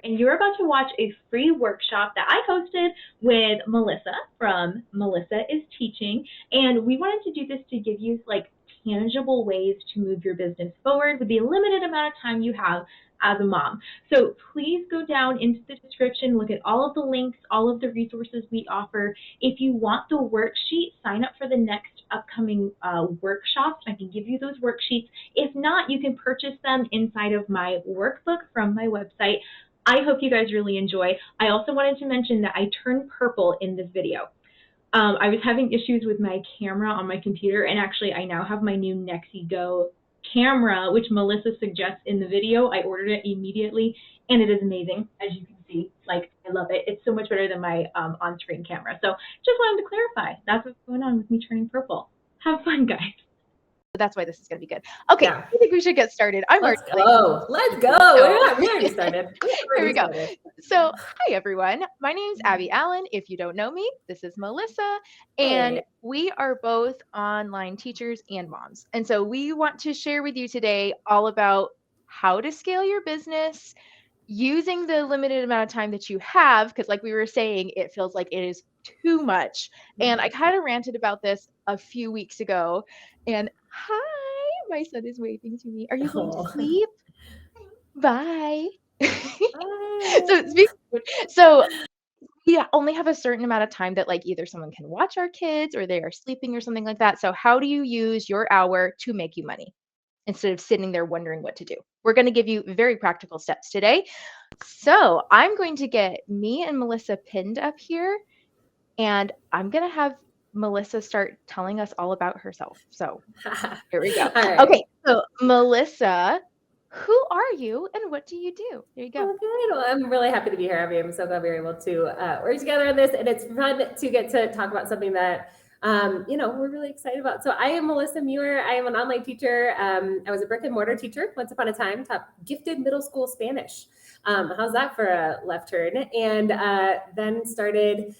and you're about to watch a free workshop that I hosted with Melissa from Melissa is Teaching. And we wanted to do this to give you like tangible ways to move your business forward with the limited amount of time you have as a mom. So please go down into the description, look at all of the links, all of the resources we offer. If you want the worksheet, sign up for the next upcoming workshops. I can give you those worksheets. If not, you can purchase them inside of my workbook from my website. I hope you guys really enjoy. I also wanted to mention that I turned purple in this video. I was having issues with my camera on my computer, and actually I now have my new Nexi Go camera, which Melissa suggests in the video. I ordered it immediately, and it is amazing, as you can see. Like, I love it. It's so much better than my on-screen camera. So just wanted to clarify. That's what's going on with me turning purple. Have fun, guys. That's why this is going to be good. Okay, yeah. I think we should get started. Let's go. We already started. Here we go. So, hi, everyone. My name is Abby Allen. If you don't know me, this is Melissa. And we are both online teachers and moms. And so we want to share with you today all about how to scale your business using the limited amount of time that you have, because like we were saying, it feels like it is too much. And I kind of ranted about this a few weeks ago. And hi, my son is waving to me. Are you going to sleep? Bye. So we only have a certain amount of time that like either someone can watch our kids or they are sleeping or something like that. So how do you use your hour to make you money instead of sitting there wondering what to do? We're going to give you very practical steps today. So I'm going to get me and Melissa pinned up here, and I'm going to have Melissa start telling us all about herself. So here we go. Right. Okay, so Melissa, who are you and what do you do? There you go. Okay, well, I'm really happy to be here, Abby. I'm so glad we were able to work together on this, and it's fun to get to talk about something that we're really excited about. So I am Melissa Muir. I am an online teacher. I was a brick and mortar teacher once upon a time, taught gifted middle school Spanish. How's that for a left turn? And then started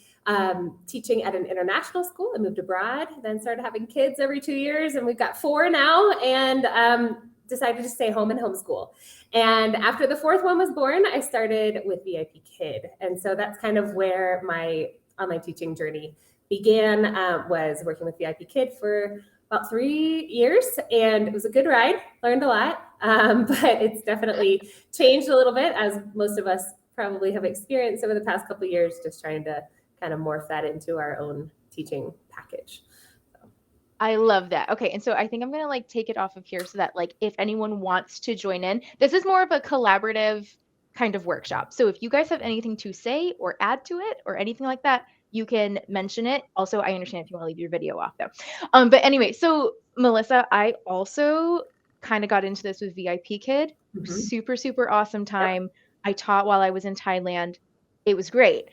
teaching at an international school. I moved abroad, then started having kids every 2 years, and we've got 4 now, and decided to stay home and homeschool. And after the 4th one was born, I started with VIP Kid. And so that's kind of where my online teaching journey began, was working with VIP Kid for about 3 years, and it was a good ride, learned a lot, but it's definitely changed a little bit, as most of us probably have experienced over the past couple of years, just trying to kind of morph that into our own teaching package. I love that. Okay. And so I think I'm going to like take it off of here so that like if anyone wants to join in, this is more of a collaborative kind of workshop. So if you guys have anything to say or add to it or anything like that, you can mention it. Also, I understand if you want to leave your video off though. But anyway, so Melissa, I also kind of got into this with VIP Kid. Super, super awesome time. Yep. I taught while I was in Thailand. It was great.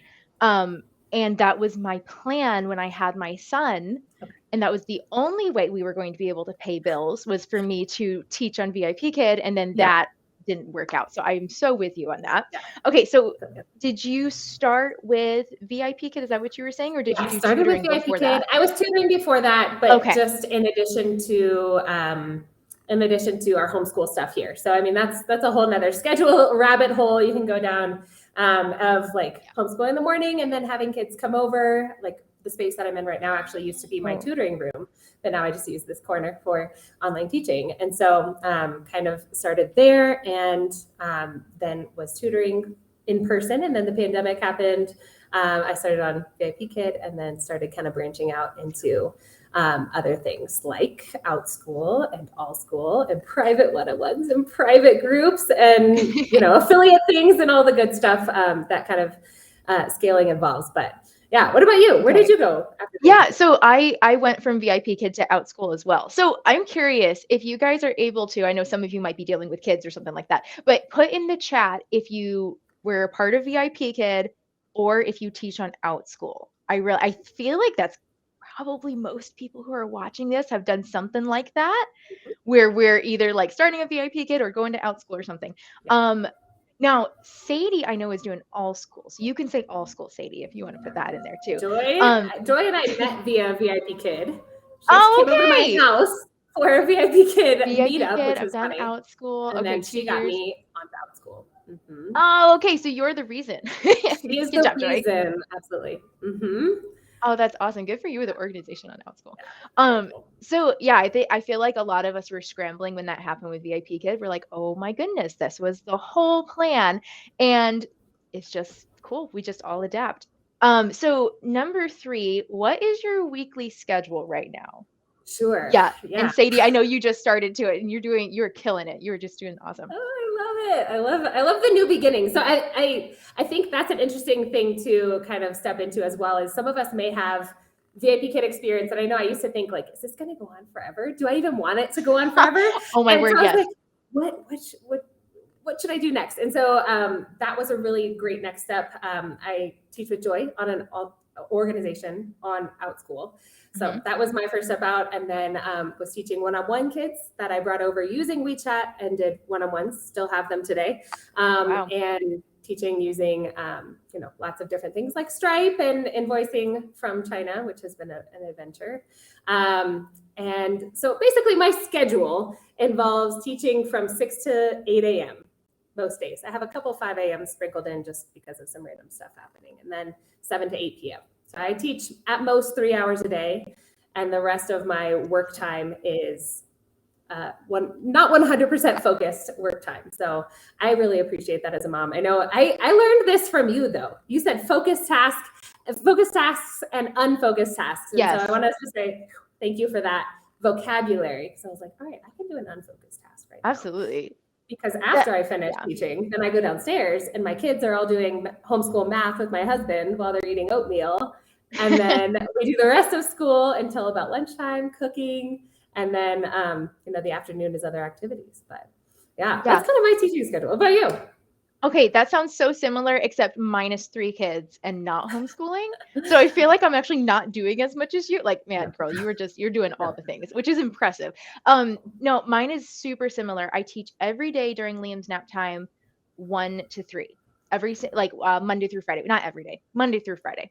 And that was my plan when I had my son. Okay. And that was the only way we were going to be able to pay bills, was for me to teach on VIP Kid. And then that didn't work out. So I'm so with you on that. Yeah. Okay. So did you start with VIP Kid? Is that what you were saying? Or did you do tutoring before that? I was tutoring before that, but just in addition to our homeschool stuff here. So, I mean, that's a whole nother schedule rabbit hole you can go down, of like homeschooling in the morning and then having kids come over. Like the space that I'm in right now actually used to be my tutoring room, but now I just use this corner for online teaching. And so kind of started there, and then was tutoring in person. And then the pandemic happened. I started on VIP Kid and then started kind of branching out into other things like Outschool and Allschool and private one-on-ones and private groups and, affiliate things and all the good stuff that kind of scaling involves. But yeah, what about you? Where did you go after that? So I went from VIP Kid to Outschool as well. So I'm curious if you guys are able to, I know some of you might be dealing with kids or something like that, but put in the chat if you were a part of VIP Kid or if you teach on Outschool. I feel like that's probably most people who are watching this have done something like that, where we're either like starting a VIP Kid or going to Outschool or something. Yeah. Now, Sadie, I know, is doing Allschool. So you can say Allschool, Sadie, if you want to put that in there too. Joy and I met via VIP Kid. She came over to my house for a VIP Kid meetup, which was funny. Outschool. And then she got me onto Outschool. Oh, okay. So you're the reason. She is Good the job, Joy. reason. Absolutely. Oh, that's awesome. Good for you with the organization on Outschool. Very cool. So yeah, I feel like a lot of us were scrambling when that happened with VIP Kid. We're like, oh my goodness, this was the whole plan. And it's just cool. We just all adapt. So number 3, what is your weekly schedule right now? Sure. Yeah. Yeah. And Sadie, I know you just started to it and you're killing it. You're just doing awesome. Oh, I love it. I love the new beginning. So I think that's an interesting thing to kind of step into as well. Is some of us may have VIP Kid experience, and I know I used to think like, is this going to go on forever? Do I even want it to go on forever? Oh my and word, so I was yes. like, what should I do next? And so that was a really great next step. I teach with Joy on an organization on Outschool. So that was my first step out, and then was teaching one-on-one kids that I brought over using WeChat and did one-on-ones, still have them today, Wow. and teaching using lots of different things like Stripe and invoicing from China, which has been an adventure. And so basically my schedule involves teaching from 6 to 8 a.m. most days. I have a couple 5 a.m. sprinkled in just because of some random stuff happening, and then 7 to 8 p.m. So I teach at most 3 hours a day, and the rest of my work time is not 100% focused work time. So I really appreciate that as a mom. I know I learned this from you though. You said focused tasks and unfocused tasks. And Yes. so I want us to say thank you for that vocabulary. So I was like, all right, I can do an unfocused task right now. Absolutely. Because after I finish teaching, then I go downstairs and my kids are all doing homeschool math with my husband while they're eating oatmeal. And then we do the rest of school until about lunchtime, cooking. And then, the afternoon is other activities. But that's kind of my teaching schedule. What about you? Okay, that sounds so similar, except minus 3 kids and not homeschooling. So I feel like I'm actually not doing as much as you. Like, man, girl, you're doing all the things, which is impressive. No, mine is super similar. I teach every day during Liam's nap time, 1 to 3. Monday through Friday, not every day, Monday through Friday.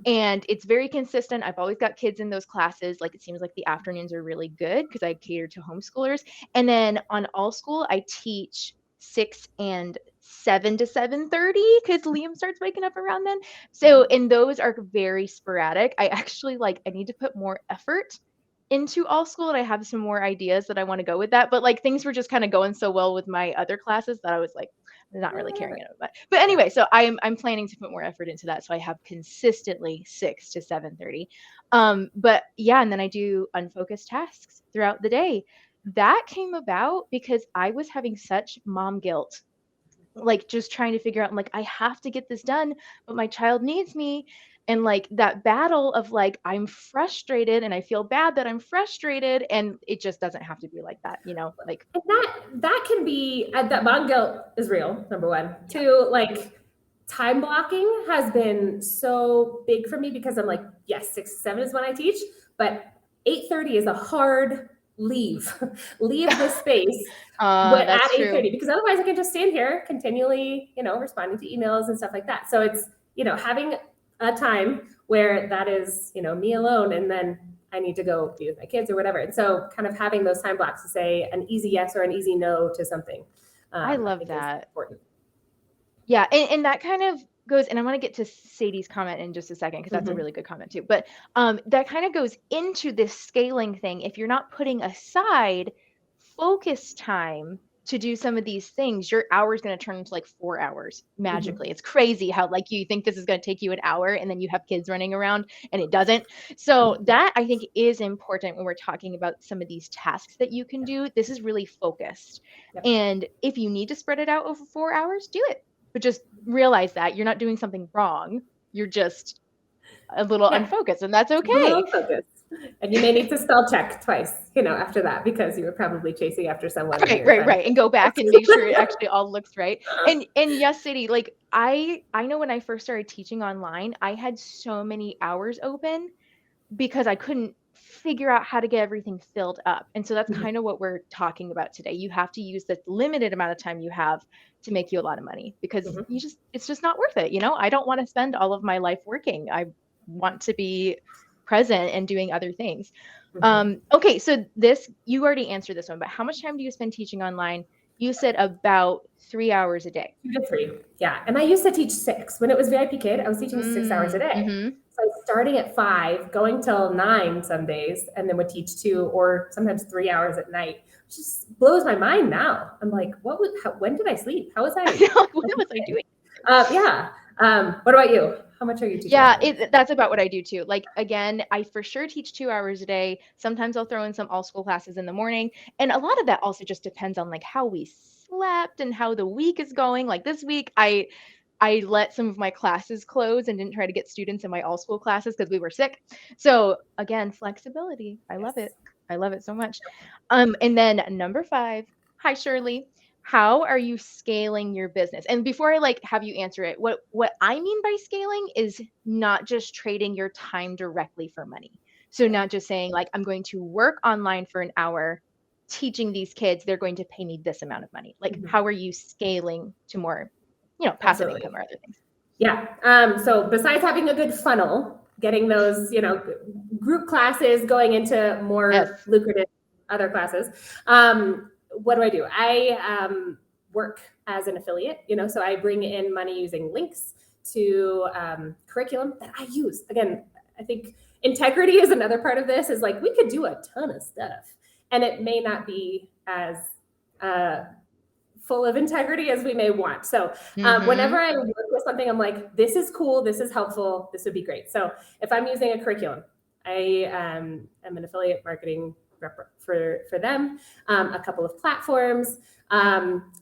And it's very consistent. I've always got kids in those classes. Like, it seems like the afternoons are really good because I cater to homeschoolers. And then on Allschool, I teach 6 and 7 to 7:30 because Liam starts waking up around then. So, and those are very sporadic. I actually I need to put more effort into Allschool, and I have some more ideas that I want to go with that. But things were just kind of going so well with my other classes that I was like, not really caring about it. But anyway, so I'm planning to put more effort into that. So I have consistently 6 to 7:30. But yeah, and then I do unfocused tasks throughout the day. That came about because I was having such mom guilt, just trying to figure out, I have to get this done, but my child needs me. And that battle of I'm frustrated and I feel bad that I'm frustrated, and it just doesn't have to be like that, And that can be, that mom guilt is real, number one. Two, time blocking has been so big for me because I'm like, yes, 6 to 7 is when I teach, but 8:30 is a hard leave the space at 8:30, because otherwise I can just stand here continually, responding to emails and stuff like that. So it's, having a time where that is, me alone, and then I need to go be with my kids or whatever. And so kind of having those time blocks to say an easy yes or an easy no to something. I love that. Important. Yeah. And that kind of goes, and I want to get to Sadie's comment in just a second, because that's a really good comment too. But that kind of goes into this scaling thing. If you're not putting aside focus time to do some of these things, your hour is going to turn into 4 hours magically. It's crazy how you think this is going to take you an hour, and then you have kids running around and it doesn't. So that, I think, is important when we're talking about some of these tasks that you can do. This is really focused. And if you need to spread it out over 4 hours, do it. But just realize that you're not doing something wrong. You're just a little unfocused, and that's okay. Unfocused. And you may need to spell check twice, after that, because you were probably chasing after someone. Right. And go back and make sure it actually all looks right. And yes, Sadie, I know when I first started teaching online, I had so many hours open because I couldn't figure out how to get everything filled up. And so that's kind of what we're talking about today. You have to use the limited amount of time you have to make you a lot of money, because it's just not worth it. I don't want to spend all of my life working. I want to be present and doing other things. Okay, so you already answered this one, but how much time do you spend teaching online? You said about 3 hours a day. 2 to 3. Yeah. And I used to teach 6. When it was VIP Kid, I was teaching 6 hours a day. Mm-hmm. So I was starting at 5, going till 9 some days, and then would teach 2 or sometimes 3 hours at night. It just blows my mind now. I'm like, when did I sleep? How was I? What was I doing? Yeah. What about you? How much are you teaching? Yeah, that's about what I do too. Like, again, I for sure teach 2 hours a day. Sometimes I'll throw in some Outschool classes in the morning. And a lot of that also just depends on like how we slept and how the week is going. Like this week, I let some of my classes close and didn't try to get students in my Outschool classes because we were sick. So again, flexibility. I love it. I love it so much. And then number 5, hi Shirley. How are you scaling your business? And before I like have you answer it, what I mean by scaling is not just trading your time directly for money. So not just saying like I'm going to work online for an hour teaching these kids, they're going to pay me this amount of money. Like how are you scaling to more, passive Absolutely. income or other things? Yeah. So besides having a good funnel, getting those, group classes going into more lucrative other classes, what do? I work as an affiliate, so I bring in money using links to curriculum that I use. Again, I think integrity is another part of this, is like we could do a ton of stuff and it may not be as full of integrity as we may want. So whenever I work with something, I'm like, this is cool, this is helpful, this would be great. So if I'm using a curriculum, I am an affiliate marketing rep for them, a couple of platforms.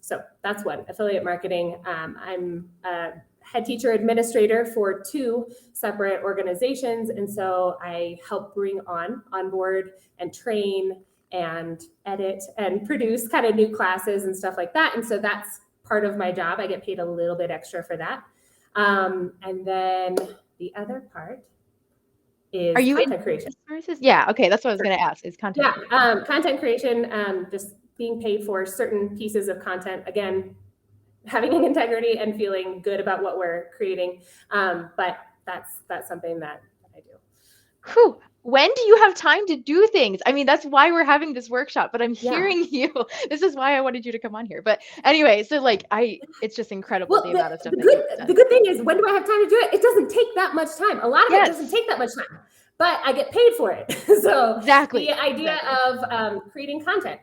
So that's one, affiliate marketing. I'm a head teacher administrator for 2 separate organizations. And so I help bring on board and train and edit and produce kind of new classes and stuff like that. And so that's part of my job. I get paid a little bit extra for that. And then the other part is content creation. Yeah. Okay. That's what I was going to ask, is content. Yeah. Content creation, just being paid for certain pieces of content. Again, having an integrity and feeling good about what we're creating. But that's something that I do. Whew. When do you have time to do things? I mean, that's why we're having this workshop, but I'm hearing you. This is why I wanted you to come on here. But anyway, so like it's just incredible the amount of stuff. The good thing is, when do I have time to do it? It doesn't take that much time. A lot of it doesn't take that much time, but I get paid for it. So exactly. The idea of creating content,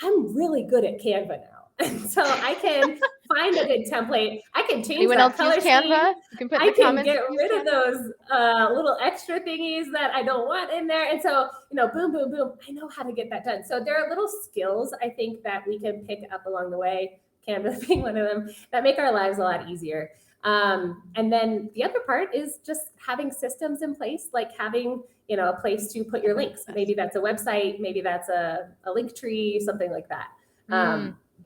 I'm really good at Canva now. And so I can find a good template. I can change that color scheme. Canva? You can put I can get rid of those little extra thingies that I don't want in there. And so, boom, boom, boom. I know how to get that done. So there are little skills I think that we can pick up along the way, Canva being one of them, that make our lives a lot easier. And then the other part is just having systems in place, like having, a place to put your links. Maybe that's a website, maybe that's a link tree, something like that.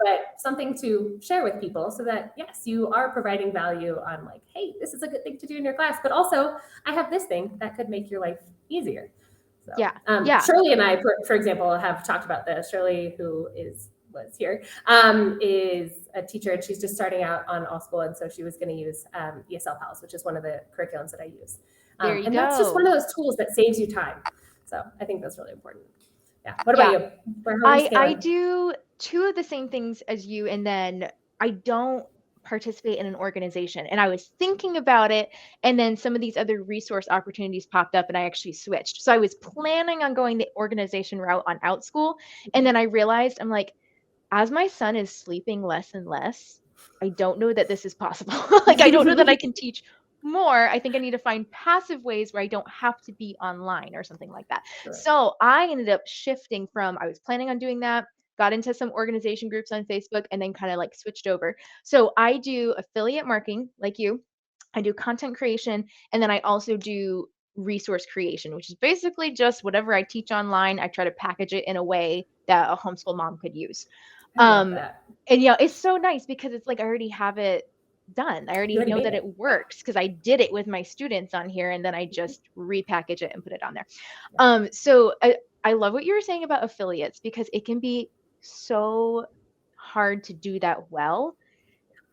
But something to share with people so that, yes, you are providing value on like, hey, this is a good thing to do in your class, but also I have this thing that could make your life easier. So, Shirley and I, for example, have talked about this. Shirley, who was here, is a teacher, and she's just starting out on Outschool, and so she was going to use ESL Pals, which is one of the curriculums that I use. And that's just one of those tools that saves you time. So I think that's really important. Yeah. What about you? I do 2 of the same things as you, and then I don't participate in an organization. And I was thinking about it, and then some of these other resource opportunities popped up, and I actually switched. So I was planning on going the organization route on Outschool, and then I realized, I'm like, as my son is sleeping less and less, I don't know that this is possible. Like, I don't know that I can teach more. I think I need to find passive ways where I don't have to be online or something like that. Sure. So I ended up shifting from, I was planning on doing that, got into some organization groups on Facebook, and then kind of like switched over. So I do affiliate marketing like you. I do content creation, and then I also do resource creation, which is basically just whatever I teach online, I try to package it in a way that a homeschool mom could use. And it's so nice because it's like I already have it done. I already know that it works because I did it with my students on here, and then I just repackage it and put it on there. Yeah. So I love what you were saying about affiliates, because it can be so hard to do that well.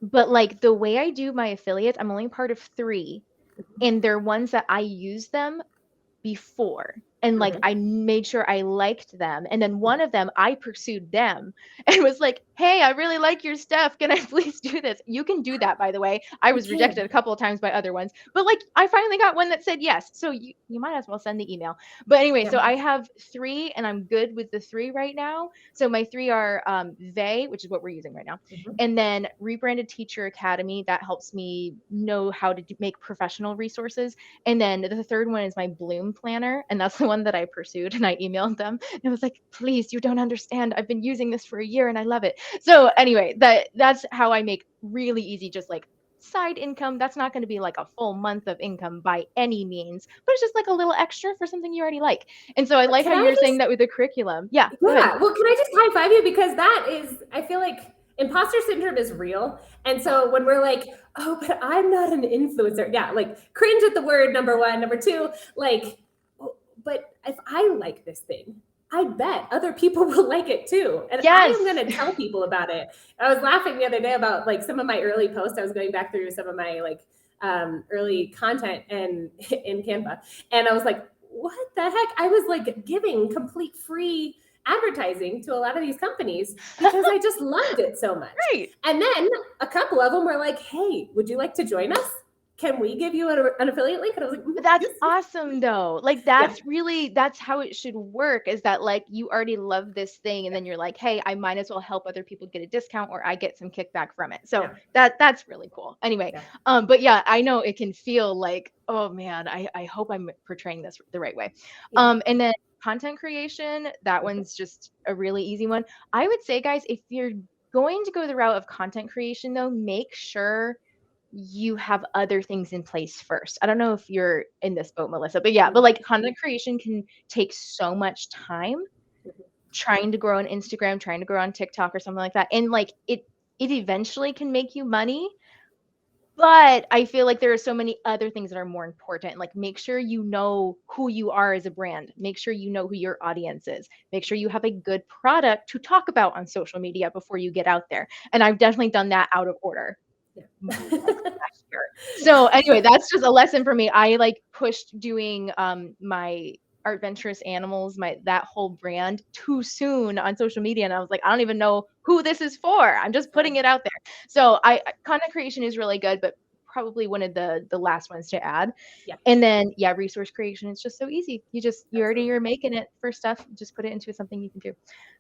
But like the way I do my affiliates, I'm only part of 3, and they're ones that I use them before. And like, I made sure I liked them. And then one of them, I pursued them and was like, hey, I really like your stuff. Can I please do this? You can do that, by the way. I was rejected a couple of times by other ones, but like, I finally got one that said yes. So you might as well send the email. But anyway, so I have 3 and I'm good with the 3 right now. So my 3 are they, which is what we're using right now. And then Rebranded Teacher Academy, that helps me know how to make professional resources. And then the third one is my Bloom planner. And that's the one that I pursued, and I emailed them and I was like, please, you don't understand. I've been using this for a year and I love it. So anyway, that's how I make really easy, just like side income. That's not going to be like a full month of income by any means, but it's just like a little extra for something you already like. And so I like how you're saying that with the curriculum. Yeah. Well, can I just high five you? Because that is, I feel like imposter syndrome is real. And so when we're like, oh, but I'm not an influencer. Yeah. Like cringe at the word, number 1. Number 2, like, but if I like this thing, I bet other people will like it too. And I am going to tell people about it. I was laughing the other day about like some of my early posts. I was going back through some of my like early content in Canva. And I was like, what the heck? I was like giving complete free advertising to a lot of these companies because I just loved it so much. Right. And then a couple of them were like, hey, would you like to join us? Can we give you an affiliate link? And I was like, that's awesome though. Like that's really, that's how it should work, is that like you already love this thing and then you're like, hey, I might as well help other people get a discount or I get some kickback from it. So that's really cool. Anyway, but yeah, I know it can feel like, oh man, I hope I'm portraying this the right way. And then content creation, that one's just a really easy one. I would say, guys, if you're going to go the route of content creation though, make sure you have other things in place first. I don't know if you're in this boat, Melissa, but yeah, but like content creation can take so much time trying to grow on Instagram, trying to grow on TikTok or something like that. And like it eventually can make you money. But I feel like there are so many other things that are more important. Like make sure you know who you are as a brand. Make sure you know who your audience is. Make sure you have a good product to talk about on social media before you get out there. And I've definitely done that out of order. So anyway, that's just a lesson for me. I like pushed doing my Art Venturous Animals, that whole brand too soon on social media. And I was like, I don't even know who this is for. I'm just putting it out there. So content creation is really good, but probably one of the last ones to add. And then resource creation. It's just so easy. You're making it for stuff. Just put it into something you can do.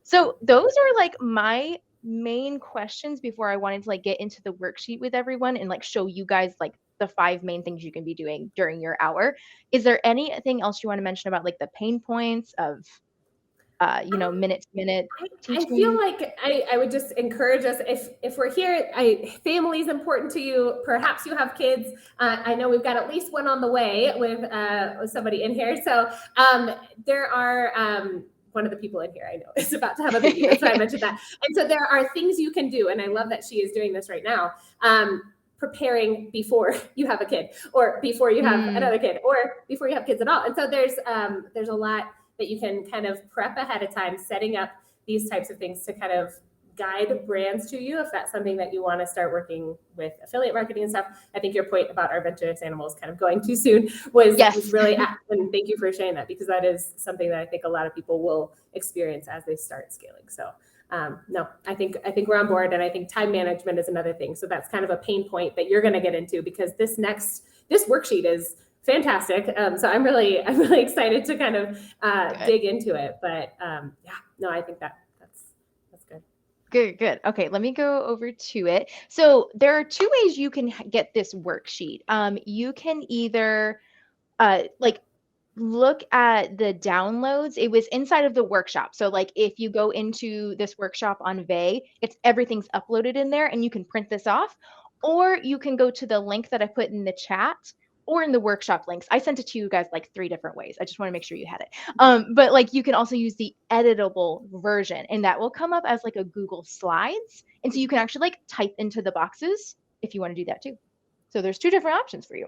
So those are like my main questions before I wanted to like get into the worksheet with everyone and like show you guys like the 5 main things you can be doing during your hour. Is there anything else you want to mention about like the pain points of minute to minute teaching? I feel like I would just encourage us, if we're here, family is important to you. Perhaps you have kids. I know we've got at least one on the way with somebody in here. So there are one of the people in here I know is about to have a baby. That's why I mentioned that. And so there are things you can do. And I love that she is doing this right now. Preparing before you have a kid or before you have another kid or before you have kids at all. And so there's a lot that you can kind of prep ahead of time, setting up these types of things to kind of guide brands to you if that's something that you want to start working with affiliate marketing and stuff. I think your point about Our Venturous Animals kind of going too soon was really apt. And thank you for sharing that, because that is something that I think a lot of people will experience as they start scaling. So no, I think we're on board. And I think time management is another thing. So that's kind of a pain point that you're going to get into, because this worksheet is fantastic. So I'm really excited to kind of dig into it. But I think that's good. Good. Okay, let me go over to it. So there are 2 ways you can get this worksheet. You can either look at the downloads. It was inside of the workshop. So like if you go into this workshop on Vay, everything's uploaded in there and you can print this off, or you can go to the link that I put in the chat or in the workshop links. I sent it to you guys like 3 different ways. I just want to make sure you had it. But like you can also use the editable version, and that will come up as like a Google Slides. And so you can actually like type into the boxes if you want to do that too. So there's 2 different options for you.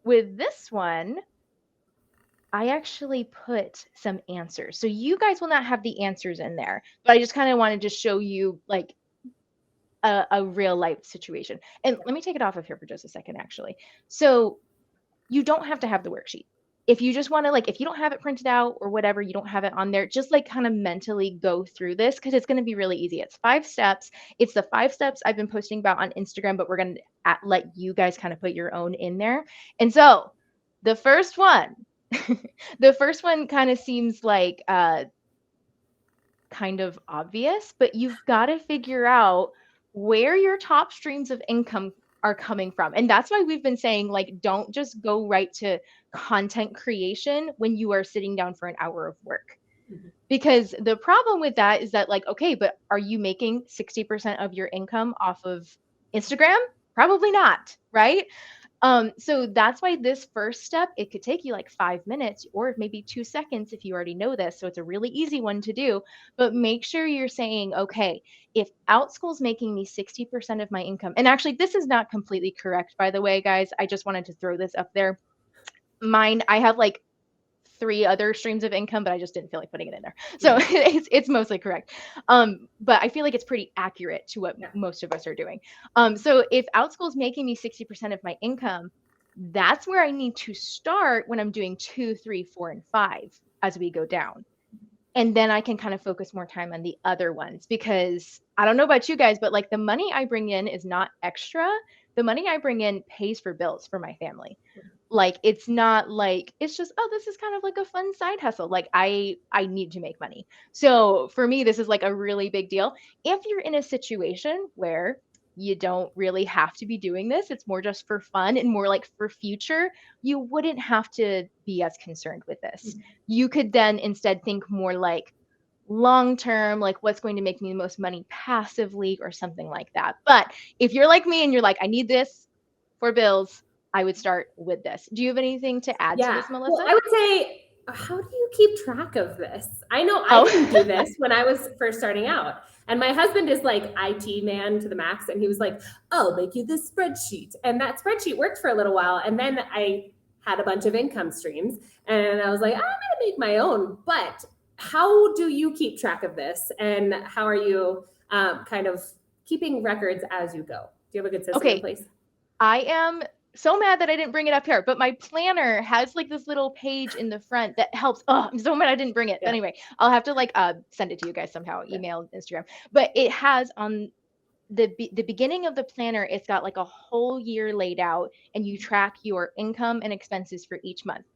With this one, I actually put some answers. So you guys will not have the answers in there, but I just kind of wanted to show you like a real life situation. And let me take it off of here for just a second, actually. So you don't have to have the worksheet. if you just want to, like, if you don't have it printed out or whatever, you don't have it on there, just like kind of mentally go through this because it's going to be really easy. It's 5 steps. It's the 5 steps I've been posting about on Instagram, but we're going to let you guys kind of put your own in there. And so the first one, the first one kind of seems like kind of obvious, but you've got to figure out where your top streams of income are coming from. And that's why we've been saying, like, don't just go right to content creation when you are sitting down for an hour of work. Because the problem with that is that, like, okay, but are you making 60% of your income off of Instagram? Probably not, right? So that's why this first step, it could take you like 5 minutes or maybe 2 seconds if you already know this. So it's a really easy one to do, but make sure you're saying, okay, if Outschool's making me 60% of my income, and actually this is not completely correct, by the way, guys, I just wanted to throw this up there. Mine, I have like 3 other streams of income, but I just didn't feel like putting it in there. So it's mostly correct. But I feel like it's pretty accurate to what most of us are doing. So if Outschool is making me 60% of my income, that's where I need to start when I'm doing 2, 3, 4, and 5 as we go down. And then I can kind of focus more time on the other ones because I don't know about you guys, but like the money I bring in is not extra. The money I bring in pays for bills for my family. Like, it's not like, it's just, oh, this is kind of like a fun side hustle. Like I need to make money. So for me, this is like a really big deal. If you're in a situation where you don't really have to be doing this, it's more just for fun and more like for future, you wouldn't have to be as concerned with this. You could then instead think more like long term, like what's going to make me the most money passively or something like that. But if you're like me and you're like, I need this for bills, I would start with this. Do you have anything to add to this, Melissa? Well, I would say, how do you keep track of this? I know I didn't do this when I was first starting out. And my husband is like IT man to the max. And he was like, I'll make you this spreadsheet. And that spreadsheet worked for a little while. And then I had a bunch of income streams. And I was like, I'm going to make my own. But how do you keep track of this? And how are you kind of keeping records as you go? Do you have a good system in place? I am so mad that I didn't bring it up here, but my planner has like this little page in the front that helps. Oh, I'm so mad I didn't bring it. Anyway, I'll have to like send it to you guys somehow, email, Instagram. But it has on the beginning of the planner, it's got like a whole year laid out and you track your income and expenses for each month.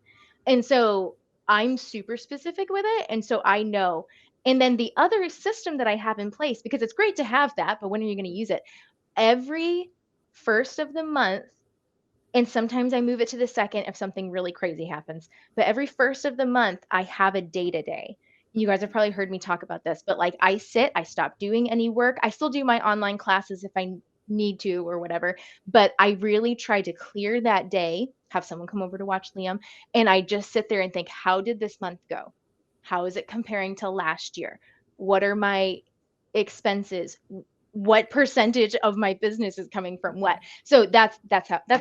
And so I'm super specific with it. And so I know. And then the other system that I have in place, because it's great to have that, but when are you going to use it? Every first of the month, and sometimes I move it to the second if something really crazy happens. But every first of the month, I have a day-to-day. You guys have probably heard me talk about this, but like I stop doing any work. I still do my online classes if I need to or whatever, but I really try to clear that day, have someone come over to watch Liam, and I just sit there and think, how did this month go? How is it comparing to last year? What are my expenses? What percentage of my business is coming from what? So that's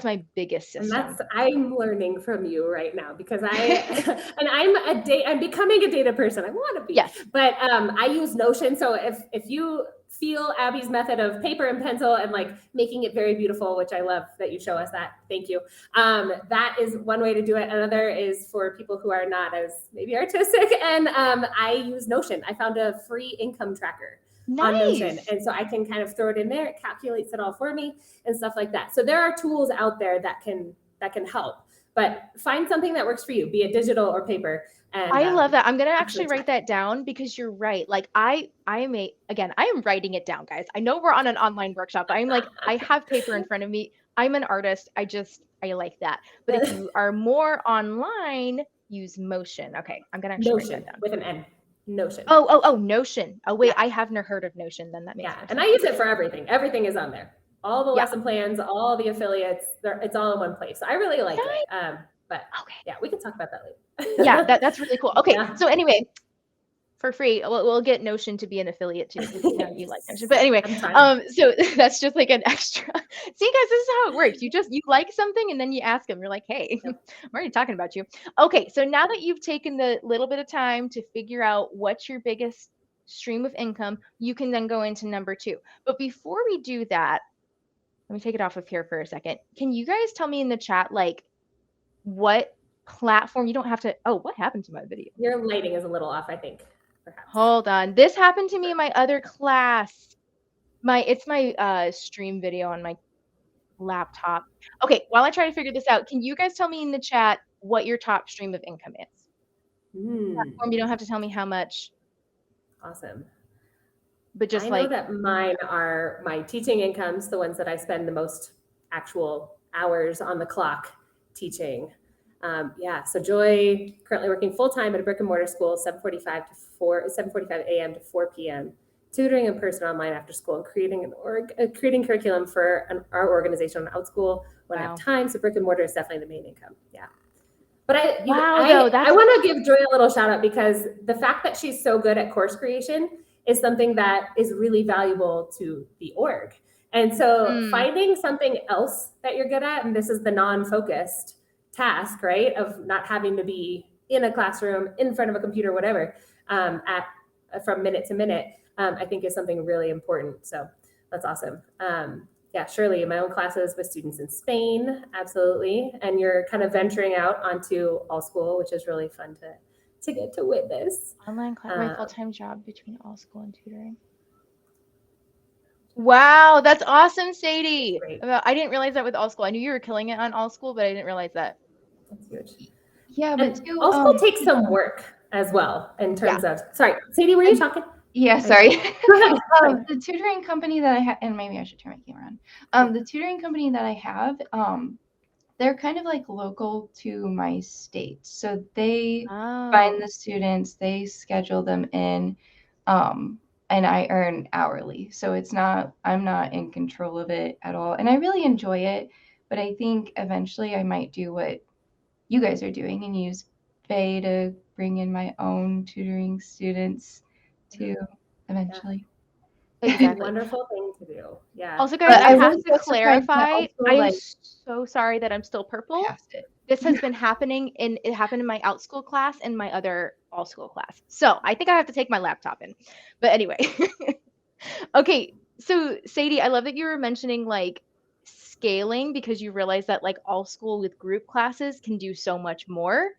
my biggest system. And I'm learning from you right now because I'm becoming a data person. I want to be, but I use Notion. So if you feel Abby's method of paper and pencil and like making it very beautiful, which I love that you show us that. Thank you. That is one way to do it. Another is for people who are not as maybe artistic. And I use Notion. I found a free income tracker. On Notion. And so I can kind of throw it in there. It calculates it all for me and stuff like that. So there are tools out there that can help, but find something that works for you, be it digital or paper. And I love that. I'm going to actually write that down because you're right. Like I am writing it down, guys. I know we're on an online workshop, but I'm like, I have paper in front of me. I'm an artist. I like that. But if you are more online, use Motion. Okay. I'm going to actually write that down. With an N. Notion. Oh, Notion. Oh, wait, I have never heard of Notion. Then that makes sense. And I use it for everything. Everything is on there. All the lesson plans, all the affiliates, it's all in one place. So I really like it. But we can talk about that later. Yeah, that's really cool. Okay, so anyway, for free, we'll get Notion to be an affiliate too. You like Notion, but anyway, so that's just like an extra. See, guys, this is how it works. You like something, and then you ask them. You're like, hey, I'm already talking about you. Okay, so now that you've taken the little bit of time to figure out what's your biggest stream of income, you can then go into number 2. But before we do that, let me take it off of here for a second. Can you guys tell me in the chat, like, what platform. You don't have to, oh, what happened to my video? Your lighting is a little off, I think, perhaps. Hold on. This happened to me in my other class. It's my stream video on my laptop. Okay, while I try to figure this out, can you guys tell me in the chat what your top stream of income is? Platform, you don't have to tell me how much, Awesome. but just I like know that mine are my teaching incomes, the ones that I spend the most actual hours on the clock teaching. So Joy currently working full time at a brick and mortar school, 7:45 a.m. to 4 p.m. Tutoring in person, online after school, and creating curriculum for our organization on Outschool when I have time. So brick and mortar is definitely the main income. Yeah. But I want to give Joy a little shout out because the fact that she's so good at course creation is something that is really valuable to the org. And so finding something else that you're good at, and this is the non-focused task, right, of not having to be in a classroom, in front of a computer, whatever, from minute to minute, I think is something really important. So that's awesome. Shirley, in my own classes with students in Spain, absolutely. And you're kind of venturing out onto Allschool, which is really fun to get to witness. Online class, my full-time job between Allschool and tutoring. Wow, that's awesome, Sadie. I didn't realize that with Allschool. I knew you were killing it on Allschool, but I didn't realize that. That's huge. Yeah, but Allschool takes some work as well in terms of. Sorry, Sadie, were you talking? Yeah, sorry. Go ahead. The tutoring company that I have, and maybe I should turn my camera on. The tutoring company that I have, they're kind of like local to my state. So they find the students, they schedule them in, and I earn hourly. So I'm not in control of it at all. And I really enjoy it. But I think eventually I might do what you guys are doing and use Faye to bring in my own tutoring students too, eventually. Exactly. Wonderful thing to do. Yeah. Also, guys, I have to clarify. I am so sorry that I'm still purple. This has been happening it happened in my Outschool class and my other Allschool class. So I think I have to take my laptop in. But anyway. Okay. So Sadie, I love that you were mentioning like scaling because you realize that like Allschool with group classes can do so much more.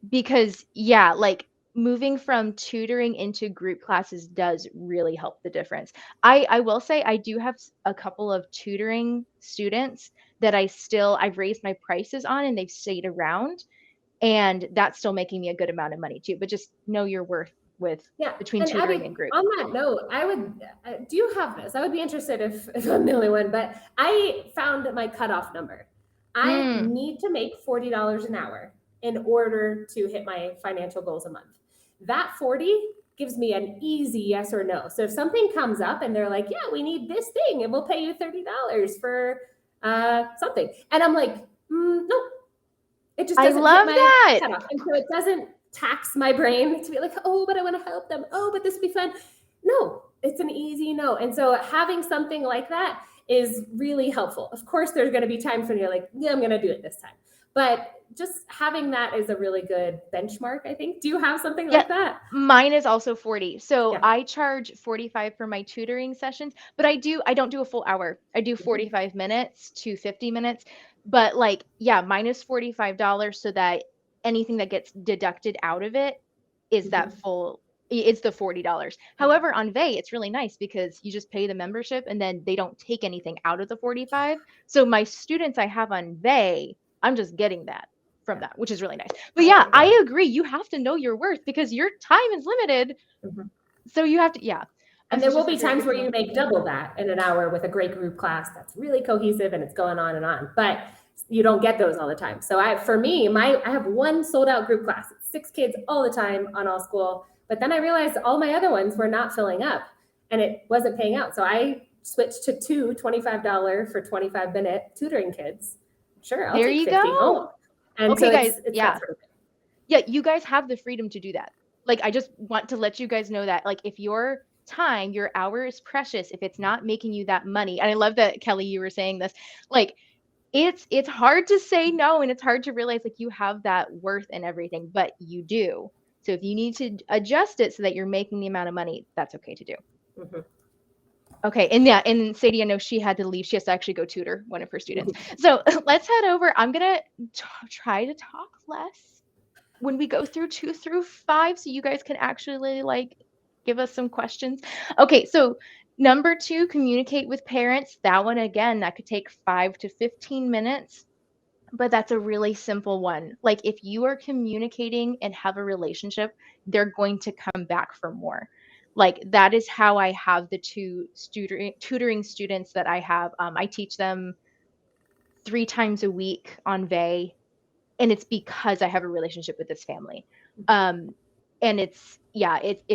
Because like moving from tutoring into group classes does really help the difference. I will say I do have a couple of tutoring students that I've raised my prices on and they've stayed around, and that's still making me a good amount of money too. But just know your worth between tutoring and group. On that note, I would do you have this? I would be interested if I'm the only one, but I found my cutoff number. I need to make $40 an hour in order to hit my financial goals a month. That 40 gives me an easy yes or no. So if something comes up and they're like, yeah, we need this thing and we'll pay you $30 for something. And I'm like, no, it just doesn't love hit my that. cutoff. And so it doesn't tax my brain to be like, oh, but I want to help them. Oh, but this would be fun. No, it's an easy no. And so having something like that is really helpful. Of course, there's going to be times when you're like, yeah, I'm going to do it this time. But just having that is a really good benchmark, I think. Do you have something like that? Mine is also 40. So I charge 45 for my tutoring sessions, but I don't do a full hour. I do 45 minutes to 50 minutes. But mine is $45 so that anything that gets deducted out of it is that full. It's the $40. However, on Vay, it's really nice because you just pay the membership and then they don't take anything out of the 45. So my students I have on Vay, I'm just getting that from that, which is really nice. But I agree. You have to know your worth because your time is limited. So you have to, And there will be times where you make double that in an hour with a great group class that's really cohesive and it's going on and on. But you don't get those all the time. So I have one sold out group class. It's 6 kids all the time on Allschool. But then I realized all my other ones were not filling up and it wasn't paying out. So I switched to 2 $25 for 25-minute tutoring kids. Sure, I'll there take you 50 go. home. And okay, so guys, it's you guys have the freedom to do that. Like, I just want to let you guys know that, like, if your time, your hour is precious, if it's not making you that money, and I love that, Kelly, you were saying this, like, it's hard to say no, and it's hard to realize, like, you have that worth and everything, but you do. So if you need to adjust it so that you're making the amount of money, that's okay to do. Okay, and yeah, and Sadie, I know she had to leave. She has to actually go tutor one of her students. So let's head over. I'm gonna try to talk less when we go through 2 through 5, so you guys can actually like give us some questions. Okay, so number 2, communicate with parents. That one again, that could take 5 to 15 minutes. But that's a really simple one. Like if you are communicating and have a relationship, they're going to come back for more. Like that is how I have the 2 tutoring students that I have. I teach them 3 times a week on VEI, and it's because I have a relationship with this family. And it's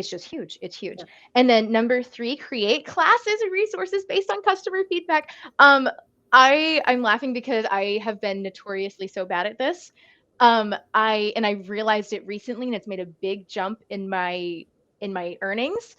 just huge. It's huge. Yeah. And then number 3, create classes and resources based on customer feedback. I'm laughing because I have been notoriously so bad at this. I realized it recently, and it's made a big jump in my earnings.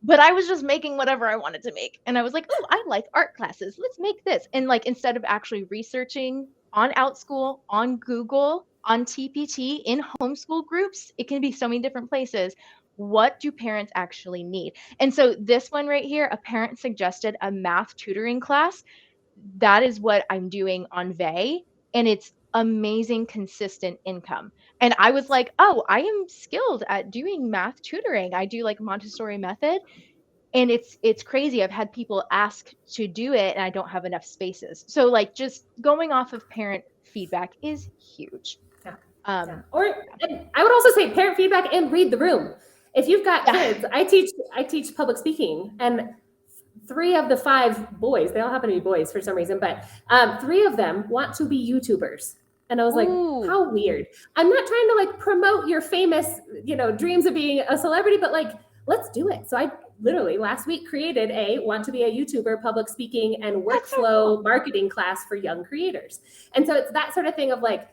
But I was just making whatever I wanted to make. And I was like, oh, I like art classes. Let's make this. And like, instead of actually researching on Outschool, on Google, on TPT, in homeschool groups, it can be so many different places. What do parents actually need? And so this one right here, a parent suggested a math tutoring class. That is what I'm doing on VEI. And it's amazing, consistent income. And I was like, oh, I am skilled at doing math tutoring. I do like Montessori method. And it's crazy. I've had people ask to do it and I don't have enough spaces. So like just going off of parent feedback is huge. Yeah. Or I would also say parent feedback and read the room. If you've got kids, I teach public speaking, and 3 of the 5 boys, they all happen to be boys for some reason, but 3 of them want to be YouTubers. And I was like, how weird. I'm not trying to like promote your famous, dreams of being a celebrity, but like, let's do it. So I literally last week created a want to be a YouTuber public speaking and workflow marketing class for young creators. And so it's that sort of thing of like,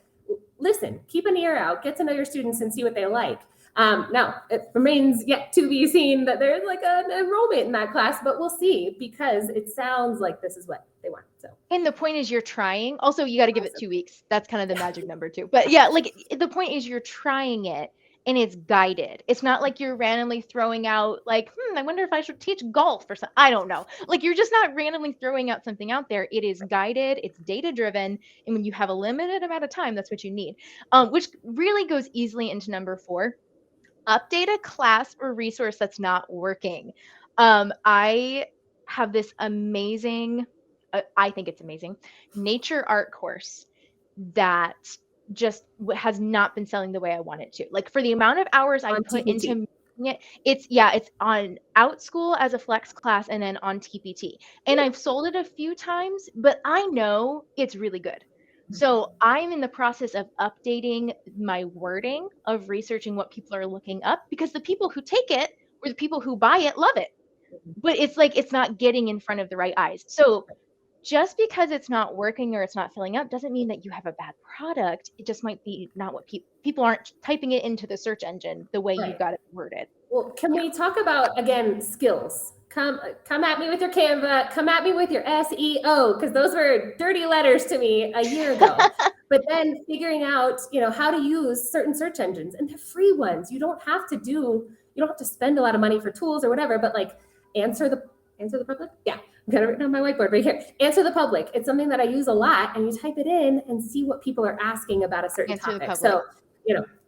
listen, keep an ear out, get to know your students and see what they like. Now, it remains yet to be seen that there's like an enrollment in that class, but we'll see, because it sounds like this is what they want. So, and the point is you're trying. Also, you got to give it 2 weeks. That's kind of the magic number too. But yeah, like the point is you're trying it and it's guided. It's not like you're randomly throwing out like, I wonder if I should teach golf or something. I don't know. Like you're just not randomly throwing out something out there. It is guided, it's data driven. And when you have a limited amount of time, that's what you need. Which really goes easily into number 4. Update a class or resource that's not working. I have this amazing, I think it's amazing, nature art course that just has not been selling the way I want it to. Like for the amount of hours I put into it, it's on Outschool as a flex class and then on TPT. And I've sold it a few times, but I know it's really good. So I'm in the process of updating my wording, of researching what people are looking up, because the people who take it or the people who buy it love it. But it's like it's not getting in front of the right eyes. So just because it's not working or it's not filling up doesn't mean that you have a bad product. It just might be not what people aren't typing it into the search engine the way you've got it worded. Well, can we talk about, again, skills? Come at me with your Canva, come at me with your SEO, because those were dirty letters to me a year ago. But then figuring out, how to use certain search engines, and they're free ones. You don't have to spend a lot of money for tools or whatever, but like answer the public. Yeah, I've got it written on my whiteboard right here. Answer the public. It's something that I use a lot, and you type it in and see what people are asking about a certain topic. So,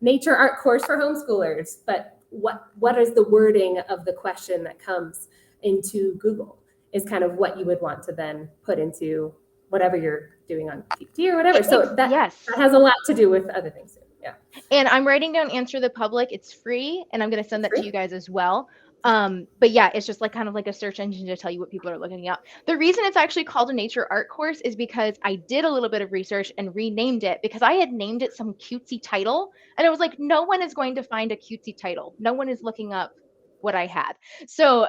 nature art course for homeschoolers, but what is the wording of the question that comes into Google is kind of what you would want to then put into whatever you're doing on TPT or whatever. So that has a lot to do with other things too. Yeah. And I'm writing down answer the public. It's free, and I'm going to send that to you guys as well. But yeah, it's just like kind of like a search engine to tell you what people are looking up. The reason it's actually called a nature art course is because I did a little bit of research and renamed it, because I had named it some cutesy title, and I was like, no one is going to find a cutesy title. No one is looking up what I had. So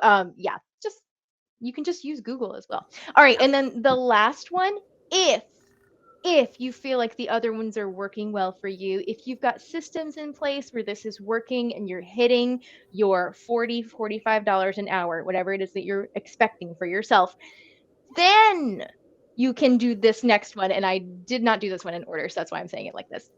you can just use Google as well. All right, and then the last one, if you feel like the other ones are working well for you, if you've got systems in place where this is working and you're hitting your $40, $45 an hour, whatever it is that you're expecting for yourself, then you can do this next one. And I did not do this one in order, so that's why I'm saying it like this.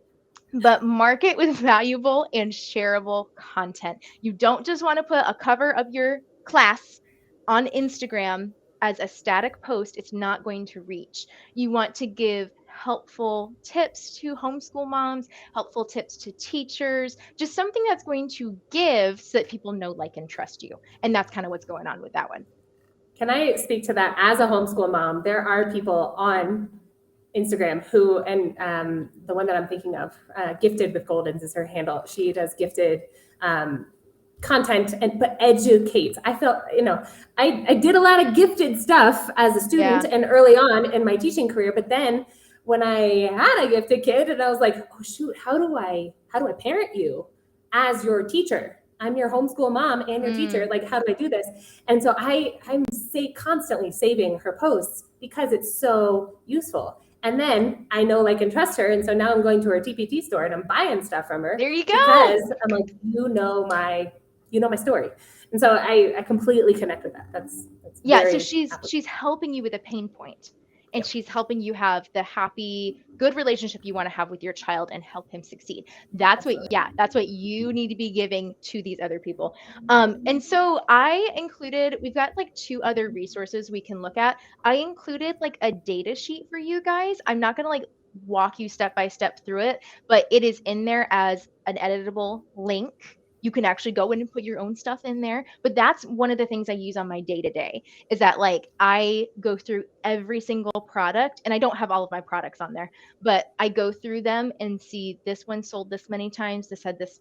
But market with valuable and shareable content. You don't just want to put a cover of your class on Instagram as a static post, it's not going to reach. You want to give helpful tips to homeschool moms, helpful tips to teachers, just something that's going to give so that people know, like, and trust you. And that's kind of what's going on with that one. Can I speak to that? As a homeschool mom, there are people on Instagram who, and the one that I'm thinking of, Gifted with Goldens is her handle. She does gifted content but educates. I felt, I did a lot of gifted stuff as a student and early on in my teaching career, but then when I had a gifted kid and I was like, oh shoot, how do I parent you as your teacher? I'm your homeschool mom and your teacher. Like, how do I do this? And so I'm constantly saving her posts because it's so useful. And then I know, like, and trust her. And so now I'm going to her TPT store and I'm buying stuff from her. There you go. Because I'm like, you know my story. And so I completely connect with that. That's so she's helping you with a pain point. And she's helping you have the happy, good relationship you want to have with your child and help him succeed. That's what you need to be giving to these other people. And so I included, we've got like 2 other resources we can look at. I included like a data sheet for you guys. I'm not going to like walk you step by step through it, but it is in there as an editable link. You can actually go in and put your own stuff in there. But that's one of the things I use on my day-to-day, is that like I go through every single product, and I don't have all of my products on there, but I go through them and see this one sold this many times. This had this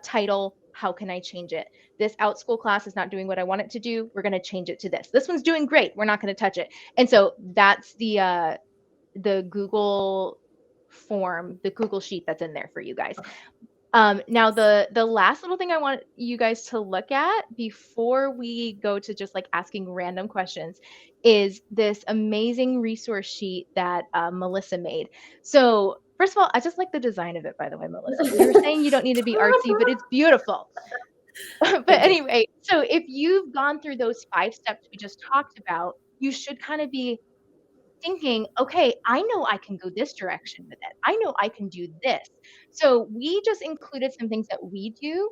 title. How can I change it? This Outschool class is not doing what I want it to do. We're going to change it to this. This one's doing great. We're not going to touch it. And so that's the Google form, the Google sheet that's in there for you guys. Now the last little thing I want you guys to look at before we go to just like asking random questions is this amazing resource sheet that Melissa made. So first of all, I just like the design of it, by the way, Melissa. You were saying you don't need to be artsy, but it's beautiful. But anyway, so if you've gone through those 5 steps we just talked about, you should kind of be thinking, okay, I know I can go this direction with it. I know I can do this. So we just included some things that we do,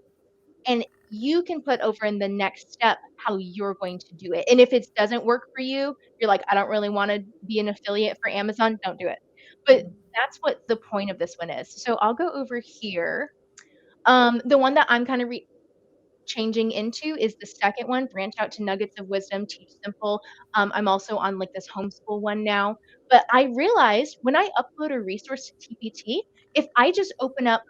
and you can put over in the next step how you're going to do it. And if it doesn't work for you, you're like, I don't really want to be an affiliate for Amazon, don't do it. But that's what the point of this one is. So I'll go over here. The one that I'm kind of changing into is the second one, branch out to nuggets of wisdom, teach simple. I'm also on like this homeschool one now, but I realized when I upload a resource to TPT, if I just open up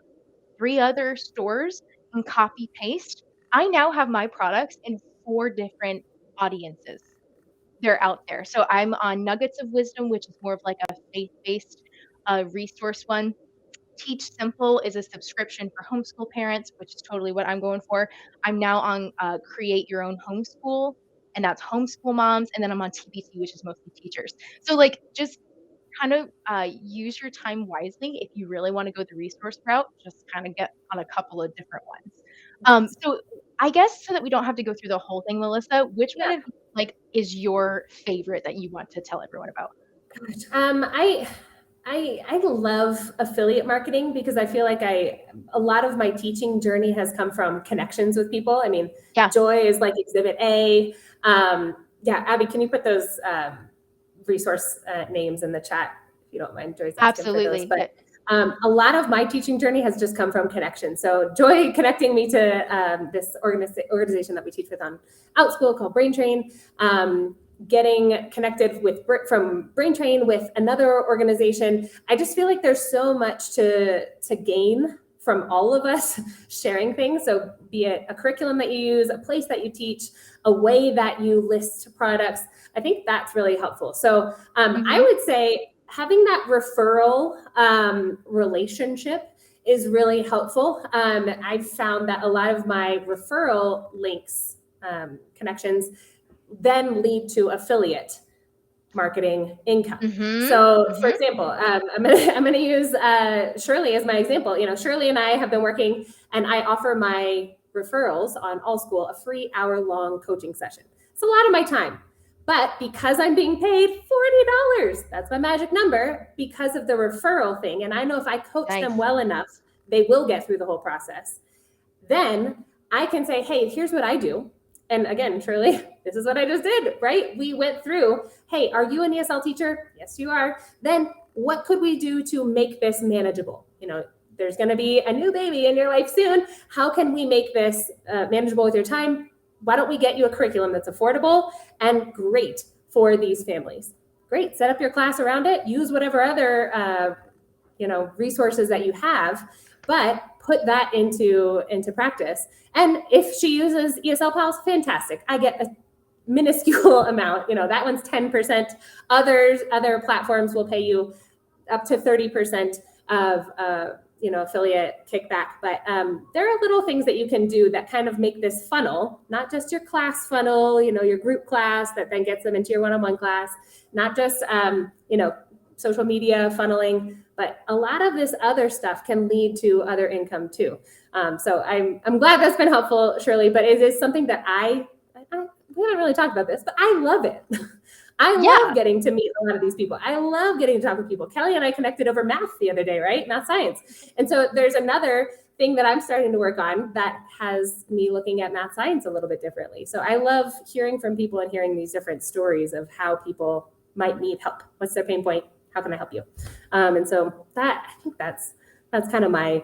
3 other stores and copy paste, I now have my products in 4 different audiences. They're out there. So I'm on Nuggets of Wisdom, which is more of like a faith-based resource one. Teach Simple is a subscription for homeschool parents, which is totally what I'm going for. I'm now on Create Your Own Homeschool, and that's homeschool moms. And then I'm on TPT, which is mostly teachers. So like just kind of use your time wisely. If you really want to go the resource route, just kind of get on a couple of different ones. So I guess so that we don't have to go through the whole thing, Melissa, which one of like is your favorite that you want to tell everyone about? I love affiliate marketing because I feel like a lot of my teaching journey has come from connections with people. I mean, Joy is like exhibit A. Abby, can you put those resource names in the chat if you don't mind? Joy's asking for those. But a lot of my teaching journey has just come from connection. So Joy connecting me to this organization that we teach with on Outschool called Brain Train. Getting connected from Brain Train with another organization. I just feel like there's so much to gain from all of us sharing things. So be it a curriculum that you use, a place that you teach, a way that you list products, I think that's really helpful. So I would say having that referral relationship is really helpful. I've found that a lot of my referral links, connections, then lead to affiliate marketing income. So for example, I'm going to use Shirley as my example. Shirley and I have been working, and I offer my referrals on Allschool a free hour-long coaching session. It's a lot of my time, but because I'm being paid $40, that's my magic number because of the referral thing. And I know if I coach them well enough, they will get through the whole process. Then I can say, hey, here's what I do. And again, Shirley, this is what I just did, right? We went through, hey, are you an ESL teacher? Yes, you are. Then what could we do to make this manageable? There's going to be a new baby in your life soon. How can we make this manageable with your time? Why don't we get you a curriculum that's affordable and great for these families? Great, set up your class around it. Use whatever other resources that you have, but put that into practice. And if she uses ESL Pals, fantastic. I get a minuscule amount. That one's 10%. Other platforms will pay you up to 30% of affiliate kickback. But there are little things that you can do that kind of make this funnel, not just your class funnel, your group class that then gets them into your one-on-one class, not just social media funneling, but a lot of this other stuff can lead to other income too. So I'm glad that's been helpful, Shirley, but it is something that we haven't really talked about this, but I love it. I love getting to meet a lot of these people. I love getting to talk with people. Kelly and I connected over math the other day, right? Math science. And so there's another thing that I'm starting to work on that has me looking at math science a little bit differently. So I love hearing from people and hearing these different stories of how people might need help. What's their pain point? How can I help you? And so I think that's kind of my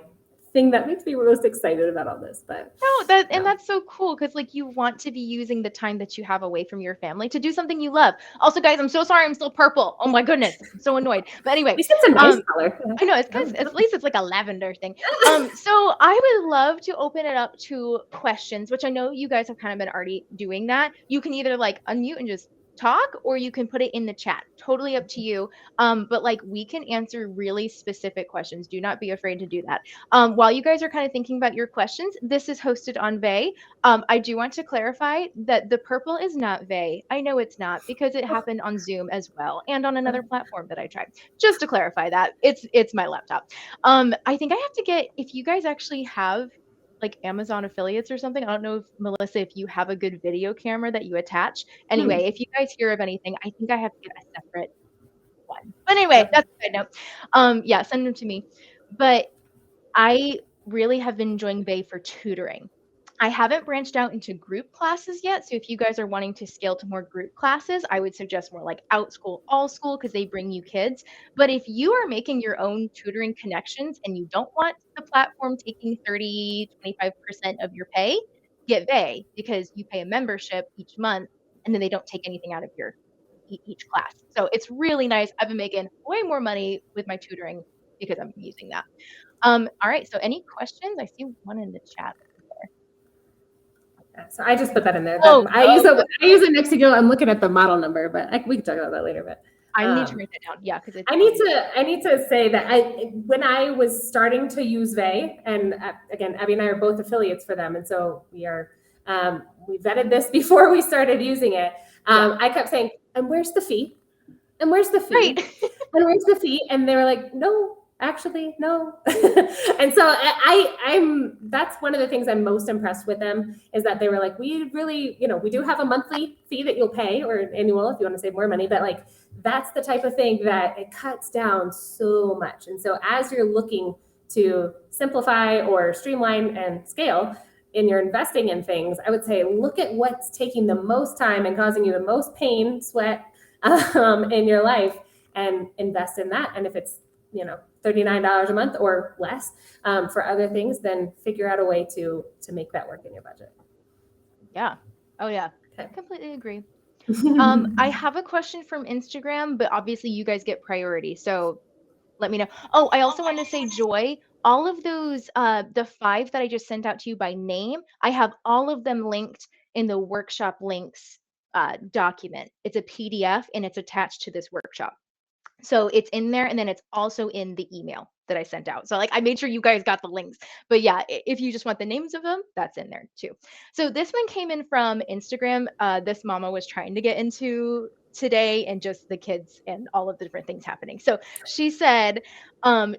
thing that makes me most excited about all this. But and that's so cool because like you want to be using the time that you have away from your family to do something you love. Also, guys, I'm so sorry I'm still purple. Oh my goodness, I'm so annoyed. But anyway, it's a nice color. I know it's because at least it's like a lavender thing. So I would love to open it up to questions, which I know you guys have kind of been already doing that. You can either like unmute and just talk, or you can put it in the chat. Totally up to you. But like we can answer really specific questions. Do not be afraid to do that. While you guys are kind of thinking about your questions, this is hosted on Vay. I do want to clarify that the purple is not Vay. I know it's not because it happened on Zoom as well and on another platform that I tried. Just to clarify that, it's my laptop. I think I have to get, if you guys actually have like Amazon affiliates or something. I don't know if Melissa, if you have a good video camera that you attach. Anyway, if you guys hear of anything, I think I have to get a separate one. But anyway, that's a side note. Send them to me. But I really have been enjoying Vay for tutoring. I haven't branched out into group classes yet. So if you guys are wanting to scale to more group classes, I would suggest more like Outschool, Allschool, because they bring you kids. But if you are making your own tutoring connections and you don't want the platform taking 30, 25% of your pay, get Vay because you pay a membership each month and then they don't take anything out of your each class. So it's really nice. I've been making way more money with my tutoring because I'm using that. All right. So any questions? I see one in the chat. So I just put that in there. I use it next to go. I'm looking at the model number, but we can talk about that later. But I need to write that down. Yeah, because I need to say that when I was starting to use Vay, and again, Abby and I are both affiliates for them, and so we vetted this before we started using it. I kept saying, "And where's the fee? And where's the fee? Right. And where's the fee?" And they were like, "No. Actually, no." And so that's one of the things I'm most impressed with them is that they were like, we really, we do have a monthly fee that you'll pay or annual if you want to save more money, but like, that's the type of thing that it cuts down so much. And so as you're looking to simplify or streamline and scale in your investing in things, I would say, look at what's taking the most time and causing you the most pain, sweat in your life and invest in that. And if it's, $39 a month or less for other things, then figure out a way to make that work in your budget. Yeah. Oh yeah. Okay. I completely agree. I have a question from Instagram, but obviously you guys get priority. So let me know. Oh, I also want to say, Joy, all of those, the 5 that I just sent out to you by name, I have all of them linked in the workshop links document. It's a PDF and it's attached to this workshop. So it's in there, and then it's also in the email that I sent out. So like I made sure you guys got the links. But yeah, if you just want the names of them, that's in there too. So this one came in from Instagram. This mama was trying to get into today and just the kids and all of the different things happening. So she said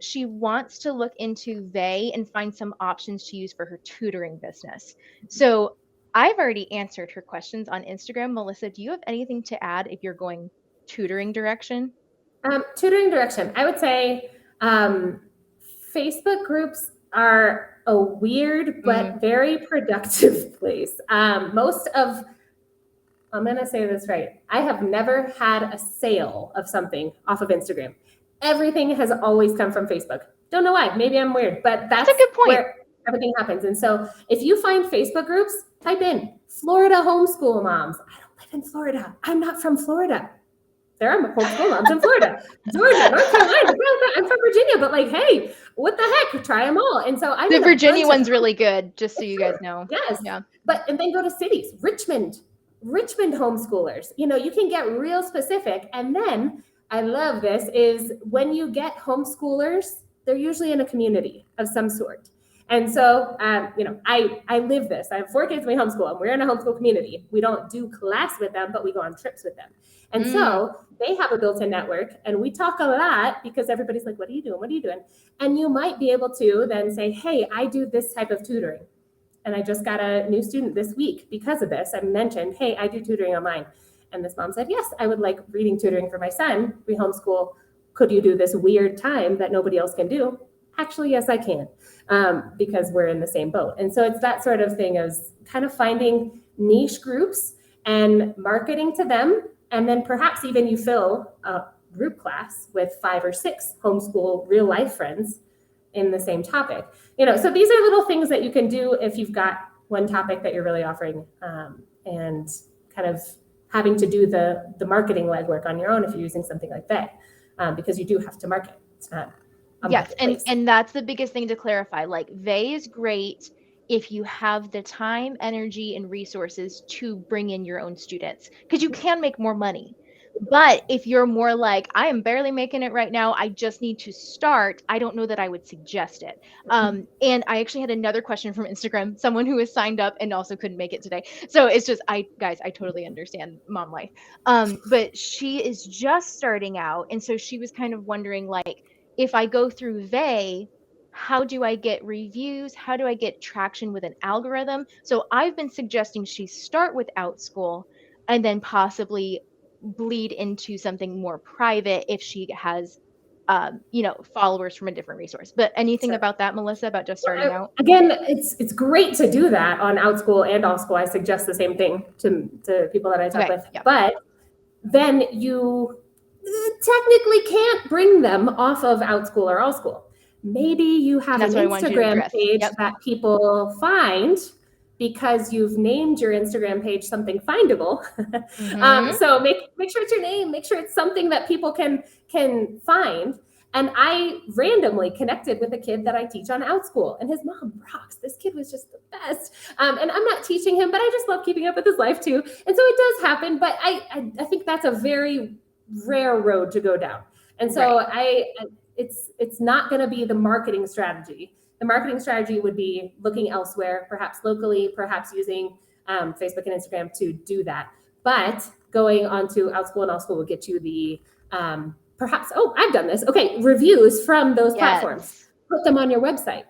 she wants to look into Vay and find some options to use for her tutoring business. So I've already answered her questions on Instagram. Melissa, do you have anything to add if you're going tutoring direction? Tutoring direction, I would say Facebook groups are a weird but very productive place. I'm going to say this right. I have never had a sale of something off of Instagram. Everything has always come from Facebook. Don't know why. Maybe I'm weird, but that's a good point. Where everything happens. And so if you find Facebook groups, type in Florida homeschool moms. I don't live in Florida. I'm not from Florida. There are homeschool moms in Florida, Georgia, North Carolina. I'm from Virginia, but like, hey, what the heck? Try them all. And so I the Virginia one's really good, just so you guys know. Yes. Yeah. And then go to cities, Richmond homeschoolers. You can get real specific. And then I love this is when you get homeschoolers, they're usually in a community of some sort. And so, I live this. I have 4 kids we homeschool, and we're in a homeschool community. We don't do class with them, but we go on trips with them. And so they have a built-in network, and we talk a lot because everybody's like, what are you doing? What are you doing? And you might be able to then say, hey, I do this type of tutoring. And I just got a new student this week because of this. I mentioned, hey, I do tutoring online. And this mom said, yes, I would like reading tutoring for my son. We homeschool. Could you do this weird time that nobody else can do? Actually, yes, I can, because we're in the same boat. And so it's that sort of thing of kind of finding niche groups and marketing to them. And then perhaps even you fill a group class with 5 or 6 homeschool real life friends in the same topic. So these are little things that you can do if you've got one topic that you're really offering, and kind of having to do the marketing legwork on your own if you're using something like that, because you do have to market. It's not yes, and that's the biggest thing to clarify. Like, Vay is great if you have the time, energy, and resources to bring in your own students, because you can make more money. But if you're more like, I am barely making it right now, I just need to start, I don't know that I would suggest it. And I actually had another question from Instagram, someone who has signed up and also couldn't make it today. So it's just, I totally understand mom life. But she is just starting out. And so she was kind of wondering, like, if I go through Vay, how do I get reviews? How do I get traction with an algorithm? So I've been suggesting she start with Outschool and then possibly bleed into something more private if she has followers from a different resource. But anything about that, Melissa, about just starting out? Again, it's great to do that on Outschool and Allschool. I suggest the same thing to people that I talk with. Yeah. But then you technically can't bring them off of Outschool or Allschool. Maybe you have an Instagram page that people find because you've named your Instagram page something findable. So make sure it's your name, make sure it's something that people can find. And I randomly connected with a kid that I teach on Outschool, and his mom rocks. This kid was just the best. And I'm not teaching him, but I just love keeping up with his life too. And so it does happen, but I think that's a very rare road to go down. And so it's not going to be the marketing strategy. The marketing strategy would be looking elsewhere, perhaps locally, perhaps using Facebook and Instagram to do that. But going onto Outschool and Allschool will get you the perhaps, I've done this. Okay, reviews from those platforms. Put them on your website.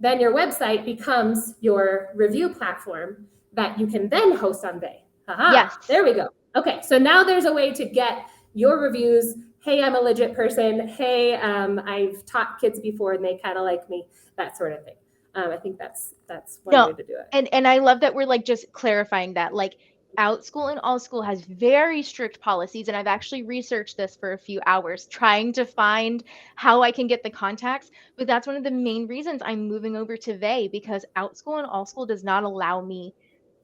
Then your website becomes your review platform that you can then host on Vay. Yes. There we go. Okay, so now there's a way to get your reviews. Hey, I'm a legit person. Hey, I've taught kids before and they kind of like me, that sort of thing. I think that's one way to do it. And I love that we're like just clarifying that, like, Outschool and Allschool has very strict policies, and I've actually researched this for a few hours trying to find how I can get the contacts. But that's one of the main reasons I'm moving over to Vay, because Outschool and Allschool does not allow me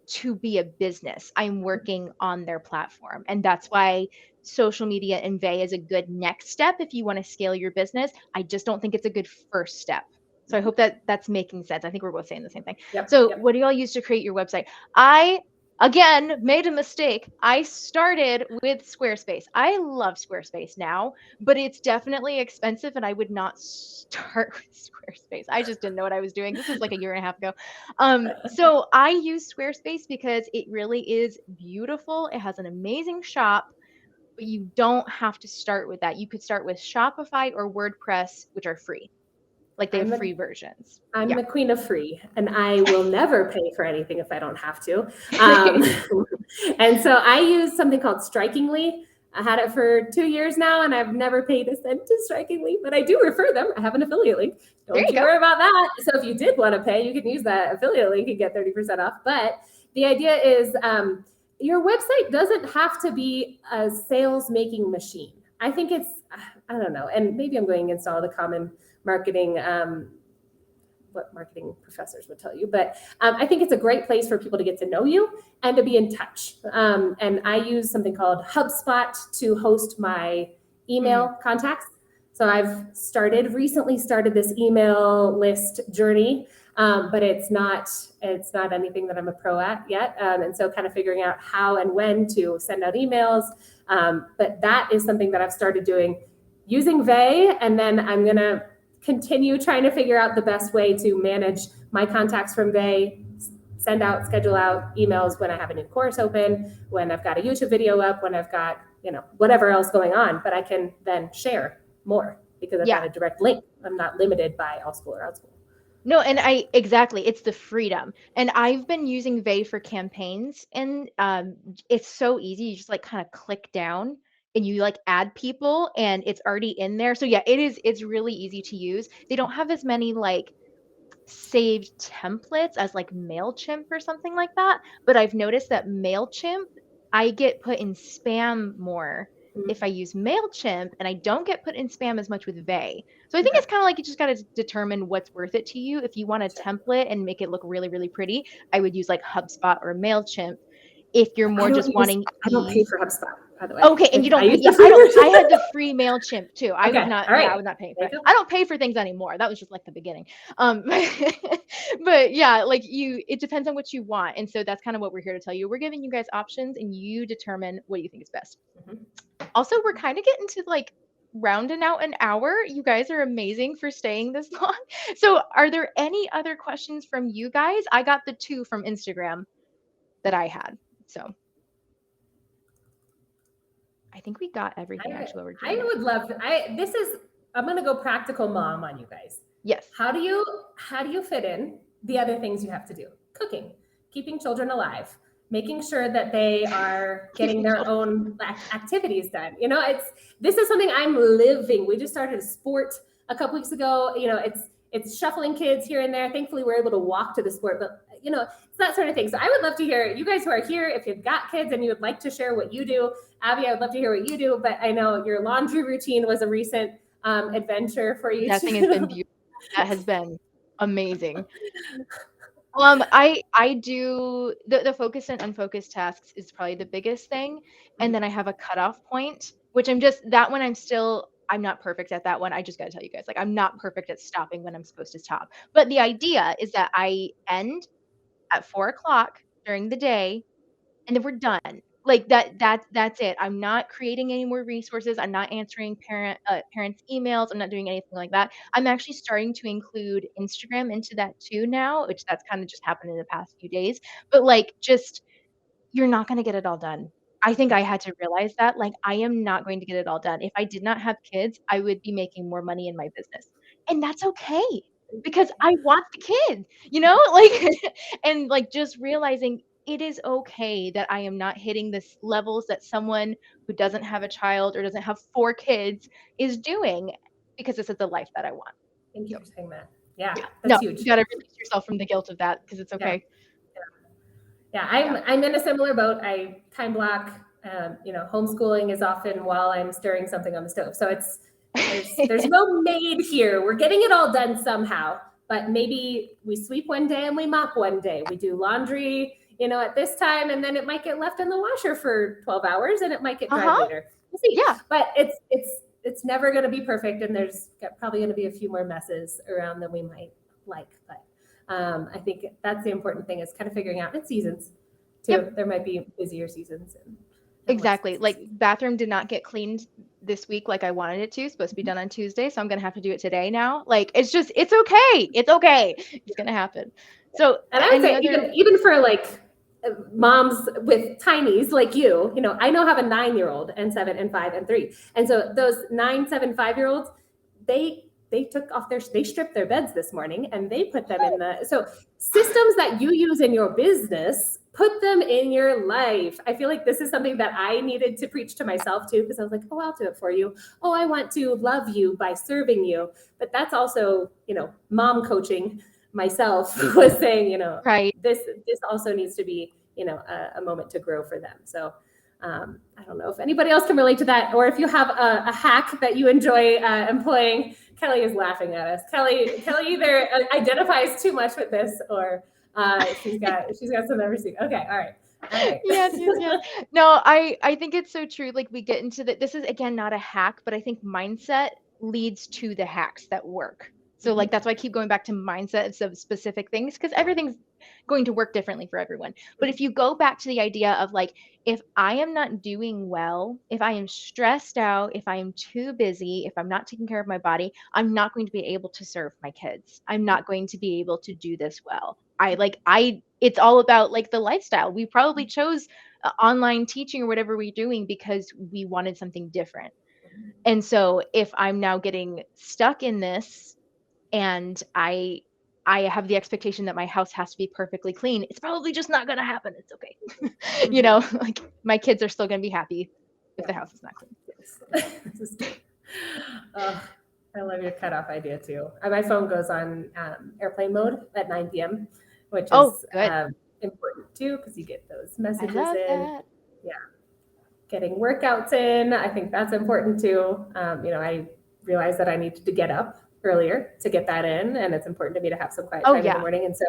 to be a business. I'm working on their platform, and that's why social media and Vay is a good next step if you want to scale your business. I just don't think it's a good first step. So I hope that that's making sense. I think we're both saying the same thing. What do y'all use to create your website? I, again, made a mistake. I started with Squarespace. I love Squarespace now, but it's definitely expensive, and I would not start with Squarespace. I just didn't know what I was doing. This was like a year and a half ago. So I use Squarespace because it really is beautiful. It has an amazing shop, but you don't have to start with that. You could start with Shopify or WordPress, which are free. Like, they have free versions. I'm the queen of free, and I will never pay for anything if I don't have to. And so I use something called Strikingly. I had it for 2 years now, and I've never paid a cent, strikingly, but I do refer them. I have an affiliate link. Don't you worry about that. So if you did want to pay, you can use that affiliate link and get 30% off. But the idea is your website doesn't have to be a sales making machine. I think it's, I don't know, and maybe I'm going against all the common marketing, what marketing professors would tell you, but I think it's a great place for people to get to know you and to be in touch. And I use something called HubSpot to host my email contacts. So I've recently started this email list journey, but it's not anything that I'm a pro at yet. And so kind of figuring out how and when to send out emails. But that is something that I've started doing using Vay, and then I'm going to continue trying to figure out the best way to manage my contacts from Vay, schedule out emails when I have a new course open, when I've got a YouTube video up, when I've got, whatever else going on, but I can then share more because I've got a direct link. I'm not limited by Allschool or Outschool. No, and it's the freedom. And I've been using Vay for campaigns, and it's so easy. You just like kind of click down and you like add people and it's already in there. So yeah, it's really easy to use. They don't have as many like saved templates as like MailChimp or something like that. But I've noticed that MailChimp, I get put in spam more if I use MailChimp, and I don't get put in spam as much with Vay. So I think it's kind of like you just got to determine what's worth it to you. If you want a template and make it look really, really pretty, I would use like HubSpot or MailChimp. If you're more just wanting I don't pay for HubSpot, by the way. Okay, and you don't. I had the free MailChimp too. I would not. Right. I would not pay for it. I don't pay for things anymore. That was just like the beginning. But yeah, like it depends on what you want, and so that's kind of what we're here to tell you. We're giving you guys options, and you determine what you think is best. Also, we're kind of getting to like rounding out an hour. You guys are amazing for staying this long. So, are there any other questions from you guys? I got the 2 from Instagram that I had. So. I think we got everything actually. I would love to. I'm going to go practical mom on you guys. Yes. How do you fit in the other things you have to do? Cooking, keeping children alive, making sure that they are getting their own activities done. This is something I'm living. We just started a sport a couple weeks ago. It's shuffling kids here and there. Thankfully, we're able to walk to the sport, but it's that sort of thing. So I would love to hear you guys who are here, if you've got kids and you would like to share what you do. Abby, I would love to hear what you do, but I know your laundry routine was a recent adventure for you. That thing has been beautiful. That has been amazing. I do the focus and unfocused tasks is probably the biggest thing. And then I have a cutoff point, which I'm not perfect at that one. I just got to tell you guys, like, I'm not perfect at stopping when I'm supposed to stop. But the idea is that I end at 4:00 during the day, and then we're done. Like that's it. I'm not creating any more resources. I'm not answering parents' emails. I'm not doing anything like that. I'm actually starting to include Instagram into that too now, which that's kind of just happened in the past few days. But like, just you're not going to get it all done. I think I had to realize that, like, I am not going to get it all done. If I did not have kids, I would be making more money in my business. And that's okay because I want the kid, and like just realizing it is okay that I am not hitting the levels that someone who doesn't have a child or doesn't have 4 kids is doing, because this is the life that I want. Thank you for saying that. Yeah. That's huge. You got to release yourself from the guilt of that because it's okay. Yeah, I'm in a similar boat. I time block. Homeschooling is often while I'm stirring something on the stove. So there's no maid here. We're getting it all done somehow. But maybe we sweep one day and we mop one day. We do laundry, at this time, and then it might get left in the washer for 12 hours, and it might get dry later. We'll see. Yeah. But it's never going to be perfect, and there's probably going to be a few more messes around than we might like. But I think that's the important thing, is kind of figuring out it's seasons too. Yep. There might be busier seasons. Exactly. Like, bathroom did not get cleaned this week like I wanted it to. It's supposed to be done on Tuesday, so I'm going to have to do it today now. Like, it's okay. It's okay. It's going to happen. So, and I would say even for like moms with tinies like you, I now have a 9-year-old and 7 and 5 and 3. And so those 9, 7, 5-year-olds, they they stripped their beds this morning and they put them in so systems that you use in your business, put them in your life. I feel like this is something that I needed to preach to myself too, because I was like, oh, I'll do it for you. Oh, I want to love you by serving you. But that's also, mom coaching myself was saying, Right. this also needs to be, a moment to grow for them. So I don't know if anybody else can relate to that, or if you have a hack that you enjoy employing. Kelly is laughing at us. Kelly either identifies too much with this, or she's got some everything. Okay, all right. Yes. No, I think it's so true. Like we get into this is again not a hack, but I think mindset leads to the hacks that work. So like that's why I keep going back to mindset of specific things, because everything's going to work differently for everyone. But if you go back to the idea of like, if I am not doing well, if I am stressed out, if I am too busy, if I'm not taking care of my body, I'm not going to be able to serve my kids. I'm not going to be able to do this well. It's all about like the lifestyle. We probably chose online teaching or whatever we're doing because we wanted something different. And so if I'm now getting stuck in this and I have the expectation that my house has to be perfectly clean, it's probably just not going to happen. It's okay. Like my kids are still going to be happy if the house is not clean. I love your cutoff idea too. My phone goes on airplane mode at 9 p.m., which is important too, because you get those messages in. That. Yeah. Getting workouts in. I think that's important too. I realized that I needed to get up earlier to get that in, and it's important to me to have some quiet time in the morning. And so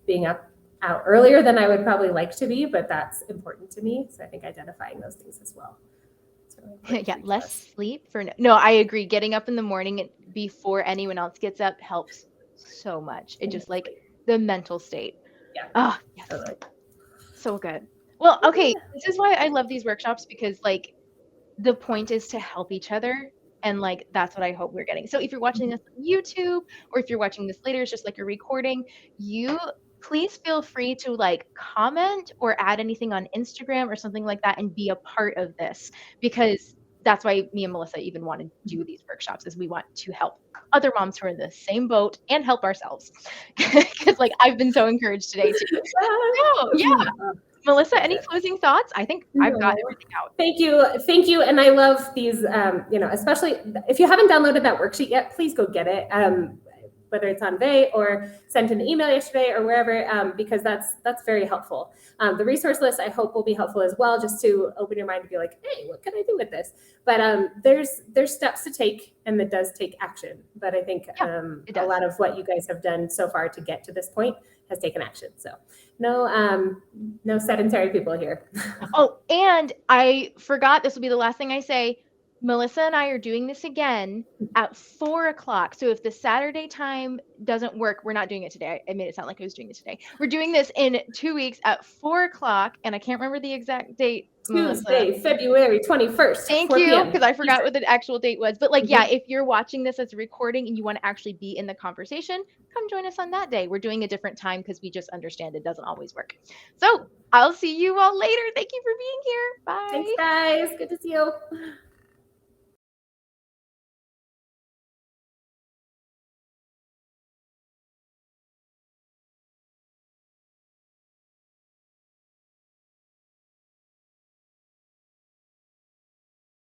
being out earlier than I would probably like to be, but that's important to me. So I think identifying those things as well. Really less sleep for no, I agree. Getting up in the morning before anyone else gets up helps so much. It just like the mental state. Yeah. Oh, yes. Totally. So good. Well, okay. This is why I love these workshops, because like the point is to help each other. And like, that's what I hope we're getting. So if you're watching this on YouTube, or if you're watching this later, it's just like a recording, please feel free to like comment or add anything on Instagram or something like that and be a part of this, because that's why me and Melissa even want to do these workshops, is we want to help other moms who are in the same boat and help ourselves. Because like I've been so encouraged today too. Oh, yeah. Melissa, any closing thoughts? I think I've got everything out. Thank you. And I love these, especially if you haven't downloaded that worksheet yet, please go get it. Whether it's on Vay or sent an email yesterday or wherever, because that's very helpful. The resource list, I hope, will be helpful as well, just to open your mind to be like, hey, what can I do with this? But there's steps to take, and it does take action. But I think a lot of what you guys have done so far to get to this point has taken action. So no sedentary people here. Oh, and I forgot, this will be the last thing I say. Melissa and I are doing this again at 4:00. So if the Saturday time doesn't work, we're not doing it today. I made it sound like I was doing it today. We're doing this in 2 weeks at 4:00, and I can't remember the exact date. Tuesday, February 21st. Thank you, because I forgot what the actual date was. But like, if you're watching this as a recording and you want to actually be in the conversation, come join us on that day. We're doing a different time because we just understand it doesn't always work. So I'll see you all later. Thank you for being here. Bye. Thanks, guys. Good to see you.